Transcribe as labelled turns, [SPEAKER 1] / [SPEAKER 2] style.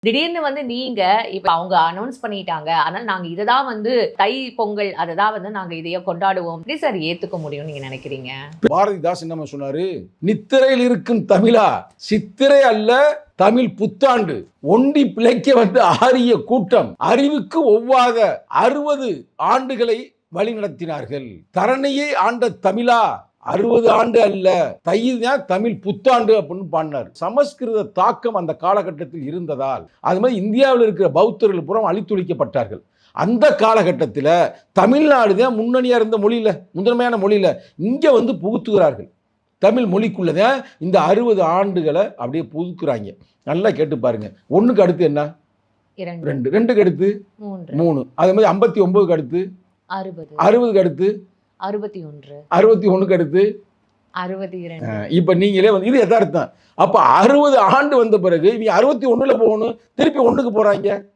[SPEAKER 1] திடீர்னு வந்து நீங்க இப்ப அவங்க அனௌன்ஸ் பண்ணிட்டாங்க. அதனால நாங்க இததான் வந்து தை பொங்கல் அததான் வந்து நாங்க இதைய கொண்டாடுவோம். எப்படி சார் ஏத்துக்க முடியும்னு நீங்க நினைக்கிறீங்க?
[SPEAKER 2] பாரதிதாஸ் என்ன சொன்னாரு? நித்திரையில் இருக்கும் தமிழா, சித்திரை அல்ல தமிழ் புத்தாண்டு, ஒண்டி பிழைக்க வந்து ஆரிய கூட்டம், அறிவுக்கு ஒவ்வாத 60 ஆண்டுகளை வழி நடத்தினார்கள். தரணியை ஆண்ட தமிழா, 60 ஆண்டு அல்ல, தைதான் தமிழ் புத்தாண்டு அப்படின்னு பாடினார். சமஸ்கிருத தாக்கம் அந்த காலகட்டத்தில் இருந்ததால் அது மாதிரி இந்தியாவில் இருக்கிற பௌத்தர்கள் புறம் அழித்தொழிக்கப்பட்டார்கள். அந்த காலகட்டத்தில் தமிழ்நாடு தான் முன்னணியா இருந்த மொழியில, முதன்மையான மொழியில இங்க வந்து புகுத்துகிறார்கள். தமிழ் மொழிக்குள்ளதான் இந்த 60 ஆண்டுகளை அப்படியே புதுக்குறாங்க. நல்லா கேட்டு பாருங்க. ஒண்ணுக்கு அடுத்து என்ன? 2, 2க்கு அடுத்து 3, அதே மாதிரி 59க்கு அடுத்து
[SPEAKER 1] 60,
[SPEAKER 2] 60க்கு அடுத்து
[SPEAKER 1] 61,
[SPEAKER 2] 61க்கு அடுத்து
[SPEAKER 1] 62.
[SPEAKER 2] இப்ப நீங்களே வந்து இது யதார்த்தம். அப்ப 60 ஆண்டு வந்த பிறகு நீ 61ல போகணும், திருப்பி 1க்கு போறாங்க.